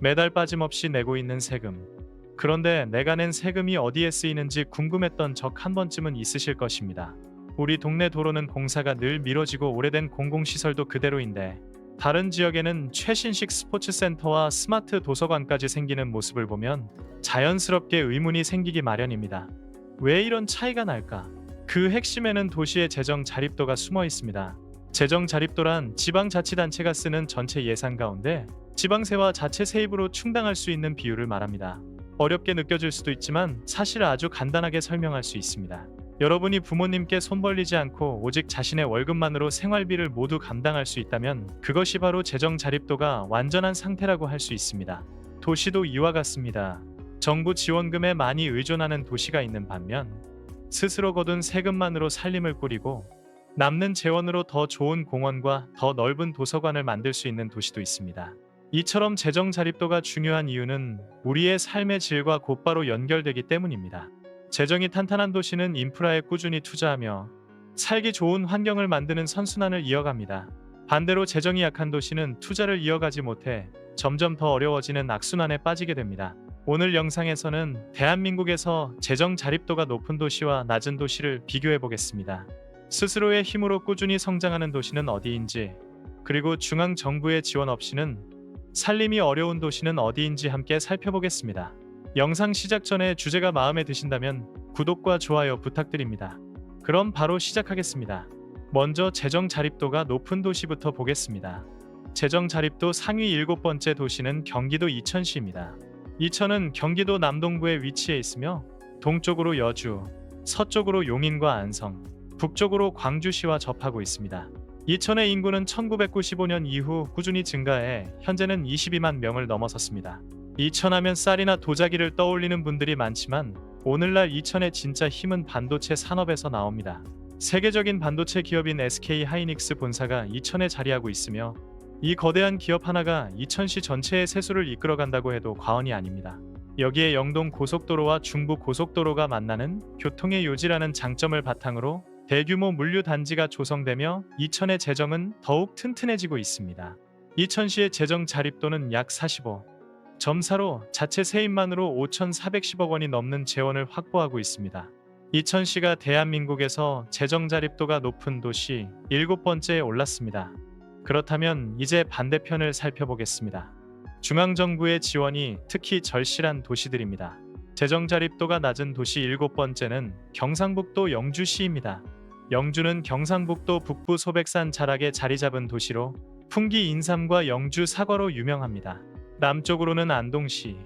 매달 빠짐없이 내고 있는 세금. 그런데 내가 낸 세금이 어디에 쓰이는지 궁금했던 적 한 번쯤은 있으실 것입니다. 우리 동네 도로는 공사가 늘 미뤄지고 오래된 공공시설도 그대로인데 다른 지역에는 최신식 스포츠센터와 스마트 도서관까지 생기는 모습을 보면 자연스럽게 의문이 생기기 마련입니다. 왜 이런 차이가 날까? 그 핵심에는 도시의 재정 자립도가 숨어 있습니다. 재정 자립도란 지방자치단체가 쓰는 전체 예산 가운데 지방세와 자체 세입으로 충당할 수 있는 비율을 말합니다. 어렵게 느껴질 수도 있지만 사실 아주 간단하게 설명할 수 있습니다. 여러분이 부모님께 손 벌리지 않고 오직 자신의 월급만으로 생활비를 모두 감당할 수 있다면 그것이 바로 재정 자립도가 완전한 상태라고 할 수 있습니다. 도시도 이와 같습니다. 정부 지원금에 많이 의존하는 도시가 있는 반면 스스로 거둔 세금만으로 살림을 꾸리고 남는 재원으로 더 좋은 공원과 더 넓은 도서관을 만들 수 있는 도시도 있습니다. 이처럼 재정 자립도가 중요한 이유는 우리의 삶의 질과 곧바로 연결되기 때문입니다. 재정이 탄탄한 도시는 인프라에 꾸준히 투자하며 살기 좋은 환경을 만드는 선순환을 이어갑니다. 반대로 재정이 약한 도시는 투자를 이어가지 못해 점점 더 어려워지는 악순환에 빠지게 됩니다. 오늘 영상에서는 대한민국에서 재정 자립도가 높은 도시와 낮은 도시를 비교해 보겠습니다. 스스로의 힘으로 꾸준히 성장하는 도시는 어디인지, 그리고 중앙 정부의 지원 없이는 살림이 어려운 도시는 어디인지 함께 살펴보겠습니다. 영상 시작 전에 주제가 마음에 드신다면 구독과 좋아요 부탁드립니다. 그럼 바로 시작하겠습니다. 먼저 재정 자립도가 높은 도시부터 보겠습니다. 재정 자립도 상위 7번째 도시는 경기도 이천시입니다. 이천은 경기도 남동부에 위치해 있으며 동쪽으로 여주, 서쪽으로 용인과 안성, 북쪽으로 광주시와 접하고 있습니다. 이천의 인구는 1995년 이후 꾸준히 증가해 현재는 22만 명을 넘어섰습니다. 이천하면 쌀이나 도자기를 떠올리는 분들이 많지만 오늘날 이천의 진짜 힘은 반도체 산업에서 나옵니다. 세계적인 반도체 기업인 SK 하이닉스 본사가 이천에 자리하고 있으며 이 거대한 기업 하나가 이천시 전체의 세수를 이끌어간다고 해도 과언이 아닙니다. 여기에 영동 고속도로와 중부 고속도로가 만나는 교통의 요지라는 장점을 바탕으로 대규모 물류 단지가 조성되며 이천의 재정은 더욱 튼튼해지고 있습니다. 이천시의 재정 자립도는 약 45.4로 자체 세입만으로 5,410억 원이 넘는 재원을 확보하고 있습니다. 이천시가 대한민국에서 재정 자립도가 높은 도시 7번째에 올랐습니다. 그렇다면 이제 반대편을 살펴보겠습니다. 중앙정부의 지원이 특히 절실한 도시들입니다. 재정 자립도가 낮은 도시 7번째는 경상북도 영주시입니다. 영주는 경상북도 북부 소백산 자락에 자리 잡은 도시로 풍기 인삼과 영주 사과로 유명합니다. 남쪽으로는 안동시,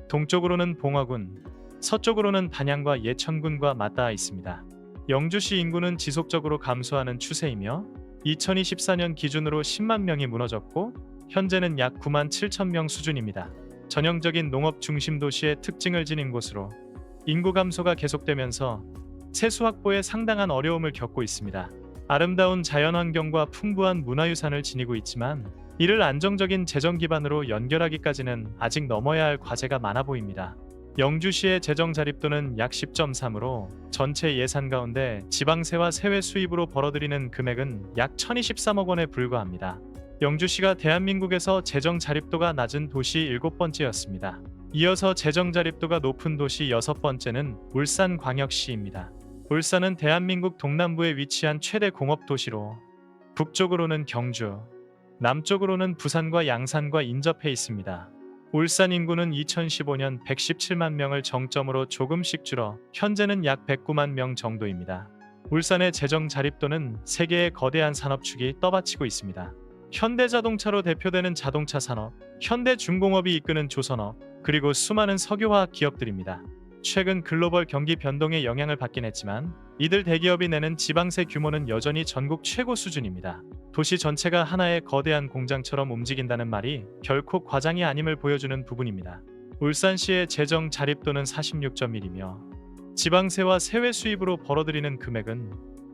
동쪽으로는 봉화군, 서쪽으로는 단양과 예천군과 맞닿아 있습니다. 영주시 인구는 지속적으로 감소하는 추세이며 2024년 기준으로 10만 명이 무너졌고 현재는 약 9만 7천 명 수준입니다. 전형적인 농업 중심 도시의 특징을 지닌 곳으로 인구 감소가 계속되면서 세수 확보에 상당한 어려움을 겪고 있습니다. 아름다운 자연환경과 풍부한 문화유산을 지니고 있지만 이를 안정적인 재정 기반으로 연결하기까지는 아직 넘어야 할 과제가 많아 보입니다. 영주시의 재정 자립도는 약 10.3으로 전체 예산 가운데 지방세와 세외 수입으로 벌어들이는 금액은 약 1,023억 원에 불과합니다. 영주시가 대한민국에서 재정 자립도가 낮은 도시 7번째였습니다. 이어서 재정 자립도가 높은 도시 6번째는 울산광역시입니다. 울산은 대한민국 동남부에 위치한 최대 공업 도시로 북쪽으로는 경주, 남쪽으로는 부산과 양산과 인접해 있습니다. 울산 인구는 2015년 117만 명을 정점으로 조금씩 줄어 현재는 약 109만 명 정도입니다. 울산의 재정 자립도는 세계의 거대한 산업축이 떠받치고 있습니다. 현대자동차로 대표되는 자동차 산업, 현대중공업이 이끄는 조선업, 그리고 수많은 석유화학 기업들입니다. 최근 글로벌 경기 변동에 영향을 받긴 했지만 이들 대기업이 내는 지방세 규모는 여전히 전국 최고 수준입니다. 도시 전체가 하나의 거대한 공장처럼 움직인다는 말이 결코 과장이 아님을 보여주는 부분입니다. 울산시의 재정 자립도는 46.1이며 지방세와 세외 수입으로 벌어들이는 금액은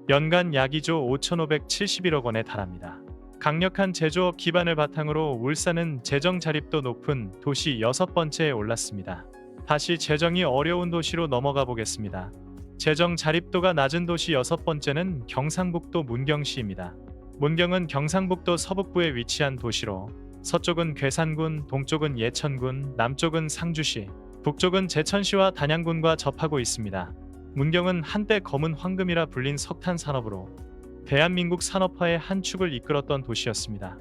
연간 약 2조 5,571억 원에 달합니다. 강력한 제조업 기반을 바탕으로 울산은 재정 자립도 높은 도시 6번째에 올랐습니다. 다시 재정이 어려운 도시로 넘어가 보겠습니다. 재정 자립도가 낮은 도시 6번째는 경상북도 문경시입니다. 문경은 경상북도 서북부에 위치한 도시로 서쪽은 괴산군, 동쪽은 예천군, 남쪽은 상주시, 북쪽은 제천시와 단양군과 접하고 있습니다. 문경은 한때 검은 황금이라 불린 석탄 산업으로 대한민국 산업화의 한 축을 이끌었던 도시였습니다.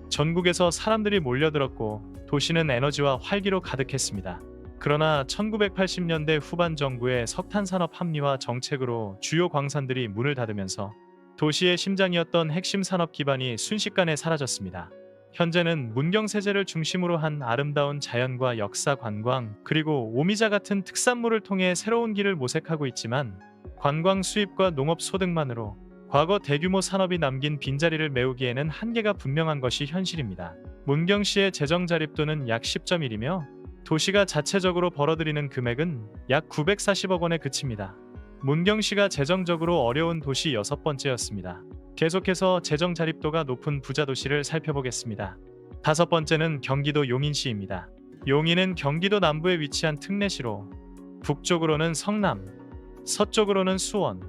전국에서 사람들이 몰려들었고 도시는 에너지와 활기로 가득했습니다. 그러나 1980년대 후반 정부의 석탄 산업 합리화 정책으로 주요 광산들이 문을 닫으면서 도시의 심장이었던 핵심 산업 기반이 순식간에 사라졌습니다. 현재는 문경세제를 중심으로 한 아름다운 자연과 역사 관광, 그리고 오미자 같은 특산물을 통해 새로운 길을 모색하고 있지만 관광 수입과 농업 소득만으로 과거 대규모 산업이 남긴 빈자리를 메우기에는 한계가 분명한 것이 현실입니다. 문경시의 재정 자립도는 약 10.1이며 도시가 자체적으로 벌어들이는 금액은 약 940억 원에 그칩니다. 문경시가 재정적으로 어려운 도시 6번째였습니다. 계속해서 재정 자립도가 높은 부자 도시를 살펴보겠습니다. 5번째는 경기도 용인시입니다. 용인은 경기도 남부에 위치한 특례시로 북쪽으로는 성남, 서쪽으로는 수원,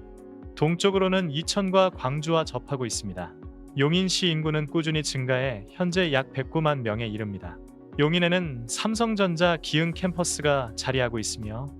동쪽으로는 이천과 광주와 접하고 있습니다. 용인시 인구는 꾸준히 증가해 현재 약 109만 명에 이릅니다. 용인에는 삼성전자 기흥 캠퍼스가 자리하고 있으며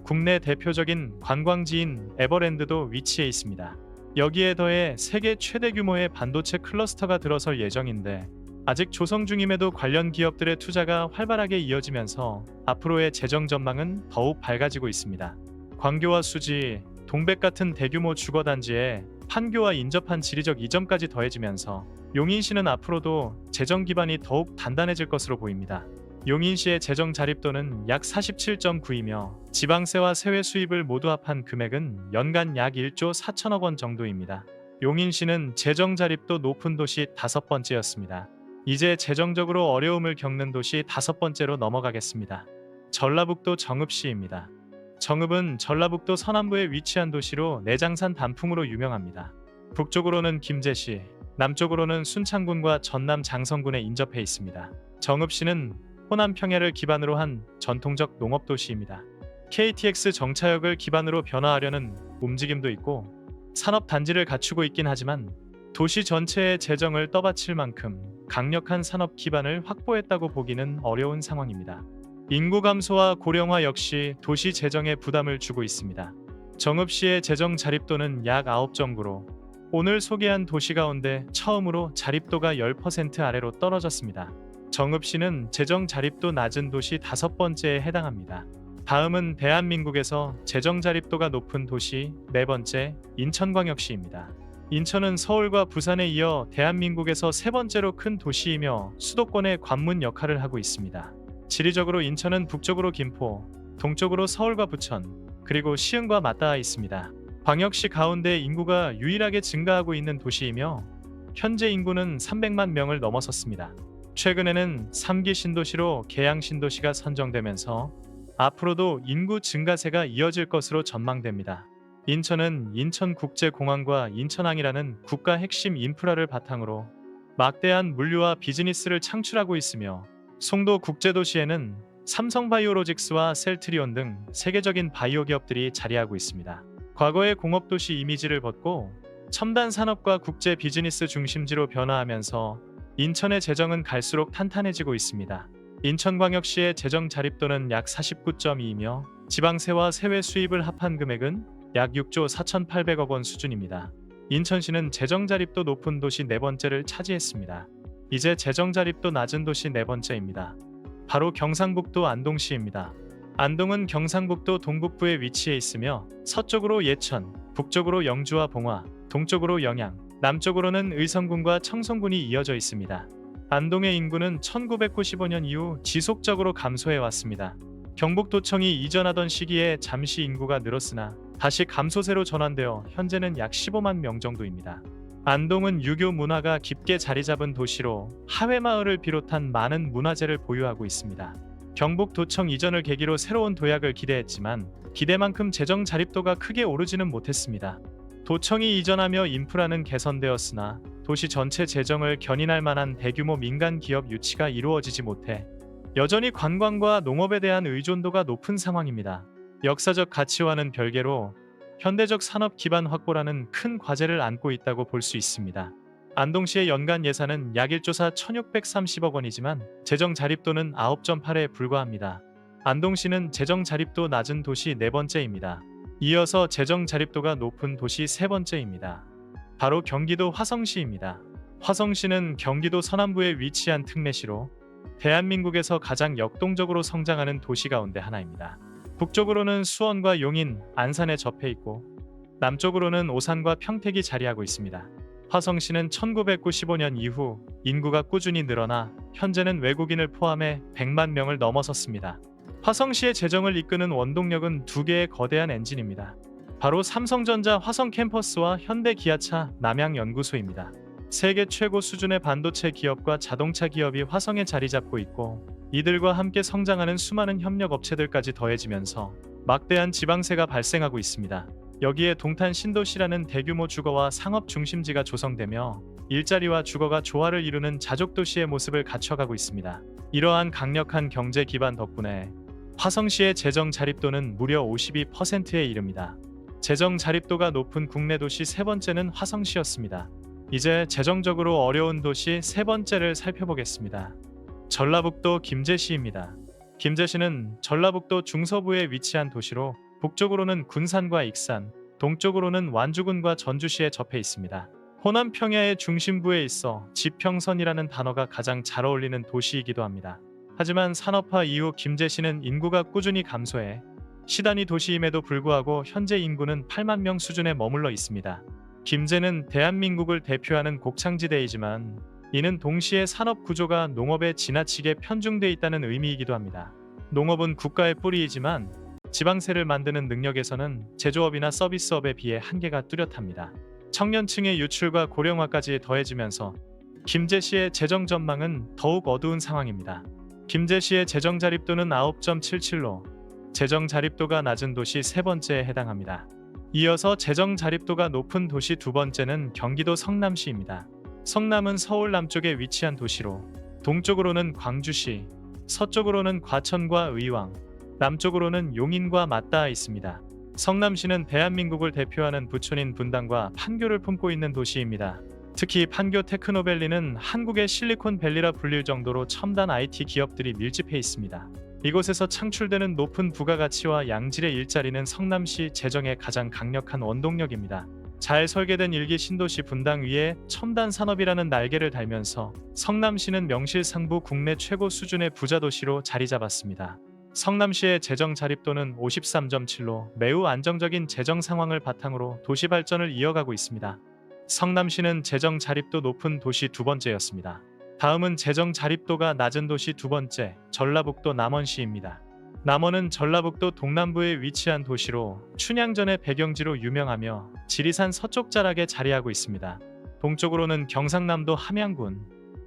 국내 대표적인 관광지인 에버랜드도 위치해 있습니다. 여기에 더해 세계 최대 규모의 반도체 클러스터가 들어설 예정인데 아직 조성 중임에도 관련 기업들의 투자가 활발하게 이어지면서 앞으로의 재정 전망은 더욱 밝아지고 있습니다. 광교와 수지, 동백 같은 대규모 주거단지에 판교와 인접한 지리적 이점까지 더해지면서 용인시는 앞으로도 재정 기반이 더욱 단단해질 것으로 보입니다. 용인시의 재정 자립도는 약 47.9이며 지방세와 세외 수입을 모두 합한 금액은 연간 약 1조 4천억 원 정도입니다. 용인시는 재정 자립도 높은 도시 5번째였습니다. 이제 재정적으로 어려움을 겪는 도시 5번째로 넘어가겠습니다. 전라북도 정읍시입니다. 정읍은 전라북도 서남부에 위치한 도시로 내장산 단풍으로 유명합니다. 북쪽으로는 김제시, 남쪽으로는 순창군과 전남 장성군에 인접해 있습니다. 정읍시는 호남 평야를 기반으로 한 전통적 농업도시입니다. KTX 정차역을 기반으로 변화하려는 움직임도 있고 산업단지를 갖추고 있긴 하지만 도시 전체의 재정을 떠받칠 만큼 강력한 산업 기반을 확보했다고 보기는 어려운 상황입니다. 인구 감소와 고령화 역시 도시 재정에 부담을 주고 있습니다. 정읍시의 재정 자립도는 약 9 정도로 오늘 소개한 도시 가운데 처음으로 자립도가 10% 아래로 떨어졌습니다. 정읍시는 재정 자립도 낮은 도시 5번째에 해당합니다. 다음은 대한민국에서 재정 자립도가 높은 도시 4번째 인천광역시입니다. 인천은 서울과 부산에 이어 대한민국에서 3번째로 큰 도시이며 수도권의 관문 역할을 하고 있습니다. 지리적으로 인천은 북쪽으로 김포, 동쪽으로 서울과 부천, 그리고 시흥과 맞닿아 있습니다. 광역시 가운데 인구가 유일하게 증가하고 있는 도시이며 현재 인구는 300만 명을 넘어섰습니다. 최근에는 3기 신도시로 계양 신도시가 선정되면서 앞으로도 인구 증가세가 이어질 것으로 전망됩니다. 인천은 인천국제공항과 인천항이라는 국가 핵심 인프라를 바탕으로 막대한 물류와 비즈니스를 창출하고 있으며 송도 국제도시에는 삼성바이오로직스와 셀트리온 등 세계적인 바이오 기업들이 자리하고 있습니다. 과거의 공업도시 이미지를 벗고 첨단 산업과 국제 비즈니스 중심지로 변화하면서 인천의 재정은 갈수록 탄탄해지고 있습니다. 인천광역시의 재정 자립도는 약 49.2이며 지방세와 세외 수입을 합한 금액은 약 6조 4,800억 원 수준입니다. 인천시는 재정 자립도 높은 도시 4번째를 차지했습니다. 이제 재정 자립도 낮은 도시 4번째입니다. 바로 경상북도 안동시입니다. 안동은 경상북도 동북부에 위치해 있으며 서쪽으로 예천, 북쪽으로 영주와 봉화, 동쪽으로 영양, 남쪽으로는 의성군과 청송군이 이어져 있습니다. 안동의 인구는 1995년 이후 지속적으로 감소해 왔습니다. 경북도청이 이전하던 시기에 잠시 인구가 늘었으나 다시 감소세로 전환되어 현재는 약 15만 명 정도입니다. 안동은 유교 문화가 깊게 자리잡은 도시로 하회마을을 비롯한 많은 문화재를 보유하고 있습니다. 경북도청 이전을 계기로 새로운 도약을 기대했지만 기대만큼 재정 자립도가 크게 오르지는 못했습니다. 도청이 이전하며 인프라는 개선되었으나 도시 전체 재정을 견인할 만한 대규모 민간 기업 유치가 이루어지지 못해 여전히 관광과 농업에 대한 의존도가 높은 상황입니다. 역사적 가치와는 별개로 현대적 산업 기반 확보라는 큰 과제를 안고 있다고 볼 수 있습니다. 안동시의 연간 예산은 약 1조사 1630억 원이지만 재정 자립도는 9.8에 불과합니다. 안동시는 재정 자립도 낮은 도시 네 번째입니다. 이어서 재정 자립도가 높은 도시 세 번째입니다. 바로 경기도 화성시입니다. 화성시는 경기도 서남부에 위치한 특례시로 대한민국에서 가장 역동적으로 성장하는 도시 가운데 하나입니다. 북쪽으로는 수원과 용인, 안산에 접해 있고 남쪽으로는 오산과 평택이 자리하고 있습니다. 화성시는 1995년 이후 인구가 꾸준히 늘어나 현재는 외국인을 포함해 100만 명을 넘어섰습니다. 화성시의 재정을 이끄는 원동력은 두 개의 거대한 엔진입니다. 바로 삼성전자 화성 캠퍼스와 현대기아차 남양연구소입니다. 세계 최고 수준의 반도체 기업과 자동차 기업이 화성에 자리 잡고 있고 이들과 함께 성장하는 수많은 협력 업체들까지 더해지면서 막대한 지방세가 발생하고 있습니다. 여기에 동탄 신도시라는 대규모 주거와 상업 중심지가 조성되며 일자리와 주거가 조화를 이루는 자족도시의 모습을 갖춰가고 있습니다. 이러한 강력한 경제 기반 덕분에 화성시의 재정 자립도는 무려 52%에 이릅니다. 재정 자립도가 높은 국내 도시 세 번째는 화성시였습니다. 이제 재정적으로 어려운 도시 세 번째를 살펴보겠습니다. 전라북도 김제시입니다. 김제시는 전라북도 중서부에 위치한 도시로 북쪽으로는 군산과 익산, 동쪽으로는 완주군과 전주시에 접해 있습니다. 호남 평야의 중심부에 있어 지평선이라는 단어가 가장 잘 어울리는 도시이기도 합니다. 하지만 산업화 이후 김제시는 인구가 꾸준히 감소해 시단위 도시임에도 불구하고 현재 인구는 8만 명 수준에 머물러 있습니다. 김제는 대한민국을 대표하는 곡창지대이지만 이는 동시에 산업 구조가 농업에 지나치게 편중돼 있다는 의미이기도 합니다. 농업은 국가의 뿌리이지만 지방세를 만드는 능력에서는 제조업이나 서비스업에 비해 한계가 뚜렷합니다. 청년층의 유출과 고령화까지 더해지면서 김제시의 재정 전망은 더욱 어두운 상황입니다. 김제시의 재정 자립도는 9.77로 재정 자립도가 낮은 도시 세 번째에 해당합니다. 이어서 재정 자립도가 높은 도시 두 번째는 경기도 성남시입니다. 성남은 서울 남쪽에 위치한 도시로 동쪽으로는 광주시, 서쪽으로는 과천과 의왕, 남쪽으로는 용인과 맞닿아 있습니다. 성남시는 대한민국을 대표하는 부촌인 분당과 판교를 품고 있는 도시입니다. 특히 판교 테크노밸리는 한국의 실리콘밸리라 불릴 정도로 첨단 IT 기업들이 밀집해 있습니다. 이곳에서 창출되는 높은 부가가치와 양질의 일자리는 성남시 재정의 가장 강력한 원동력입니다. 잘 설계된 일기 신도시 분당 위에 첨단 산업이라는 날개를 달면서 성남시는 명실상부 국내 최고 수준의 부자도시로 자리 잡았습니다. 성남시의 재정 자립도는 53.7로 매우 안정적인 재정 상황을 바탕으로 도시 발전을 이어가고 있습니다. 성남시는 재정 자립도 높은 도시 두 번째였습니다. 다음은 재정 자립도가 낮은 도시 두 번째, 전라북도 남원시입니다. 남원은 전라북도 동남부에 위치한 도시로 춘향전의 배경지로 유명하며 지리산 서쪽 자락에 자리하고 있습니다. 동쪽으로는 경상남도 함양군,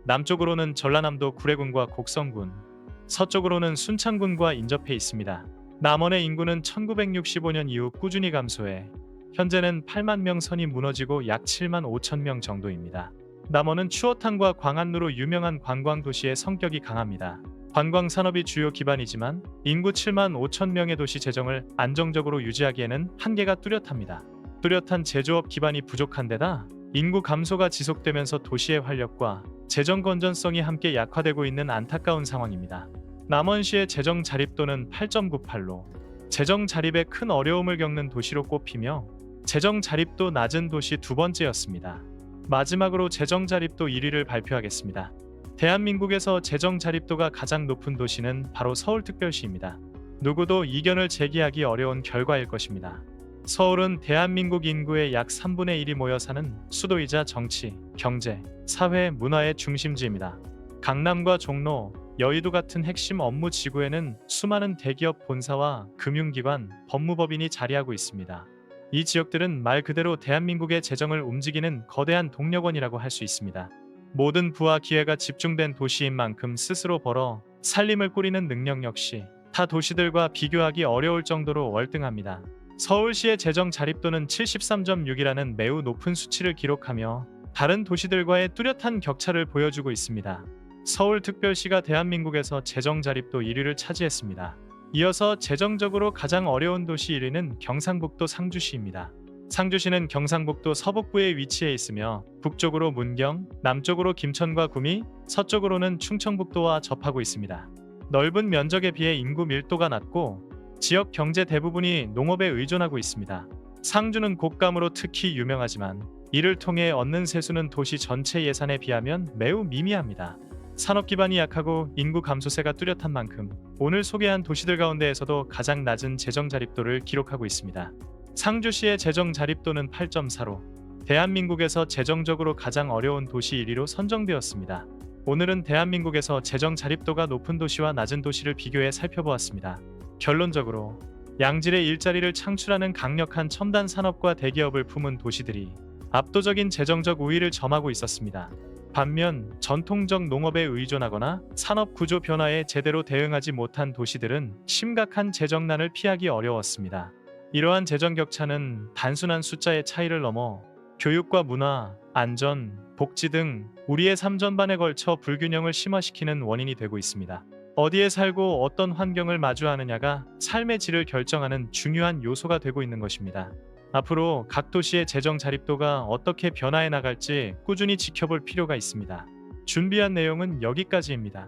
남쪽으로는 전라남도 구례군과 곡성군, 서쪽으로는 순창군과 인접해 있습니다. 남원의 인구는 1965년 이후 꾸준히 감소해 현재는 8만 명 선이 무너지고 약 7만 5천 명 정도입니다. 남원은 추어탕과 광안루로 유명한 관광도시의 성격이 강합니다. 관광 산업이 주요 기반이지만 인구 7만 5천 명의 도시 재정을 안정적으로 유지하기에는 한계가 뚜렷합니다. 뚜렷한 제조업 기반이 부족한 데다 인구 감소가 지속되면서 도시의 활력과 재정 건전성이 함께 약화되고 있는 안타까운 상황입니다. 남원시의 재정 자립도는 8.98로 재정 자립에 큰 어려움을 겪는 도시로 꼽히며 재정 자립도 낮은 도시 두 번째였습니다. 마지막으로 재정 자립도 1위를 발표하겠습니다. 대한민국에서 재정 자립도가 가장 높은 도시는 바로 서울특별시입니다. 누구도 이견을 제기하기 어려운 결과일 것입니다. 서울은 대한민국 인구의 약 3분의 1이 모여 사는 수도이자 정치, 경제, 사회, 문화의 중심지입니다. 강남과 종로, 여의도 같은 핵심 업무 지구에는 수많은 대기업 본사와 금융기관, 법무법인이 자리하고 있습니다. 이 지역들은 말 그대로 대한민국의 재정을 움직이는 거대한 동력원이라고 할 수 있습니다. 모든 부와 기회가 집중된 도시인 만큼 스스로 벌어 살림을 꾸리는 능력 역시 타 도시들과 비교하기 어려울 정도로 월등합니다. 서울시의 재정 자립도는 73.6이라는 매우 높은 수치를 기록하며 다른 도시들과의 뚜렷한 격차를 보여주고 있습니다. 서울특별시가 대한민국에서 재정 자립도 1위를 차지했습니다. 이어서 재정적으로 가장 어려운 도시 1위는 경상북도 상주시입니다. 상주시는 경상북도 서북부에 위치해 있으며 북쪽으로 문경, 남쪽으로 김천과 구미, 서쪽으로는 충청북도와 접하고 있습니다. 넓은 면적에 비해 인구 밀도가 낮고 지역 경제 대부분이 농업에 의존하고 있습니다. 상주는 곶감으로 특히 유명하지만 이를 통해 얻는 세수는 도시 전체 예산에 비하면 매우 미미합니다. 산업 기반이 약하고 인구 감소세가 뚜렷한 만큼 오늘 소개한 도시들 가운데에서도 가장 낮은 재정 자립도를 기록하고 있습니다. 상주시의 재정 자립도는 8.4로 대한민국에서 재정적으로 가장 어려운 도시 1위로 선정되었습니다. 오늘은 대한민국에서 재정 자립도가 높은 도시와 낮은 도시를 비교해 살펴보았습니다. 결론적으로 양질의 일자리를 창출하는 강력한 첨단 산업과 대기업을 품은 도시들이 압도적인 재정적 우위를 점하고 있었습니다. 반면 전통적 농업에 의존하거나 산업 구조 변화에 제대로 대응하지 못한 도시들은 심각한 재정난을 피하기 어려웠습니다. 이러한 재정 격차는 단순한 숫자의 차이를 넘어 교육과 문화, 안전, 복지 등 우리의 삶 전반에 걸쳐 불균형을 심화시키는 원인이 되고 있습니다. 어디에 살고 어떤 환경을 마주하느냐가 삶의 질을 결정하는 중요한 요소가 되고 있는 것입니다. 앞으로 각 도시의 재정 자립도가 어떻게 변화해 나갈지 꾸준히 지켜볼 필요가 있습니다. 준비한 내용은 여기까지입니다.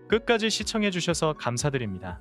끝까지 시청해 주셔서 감사드립니다.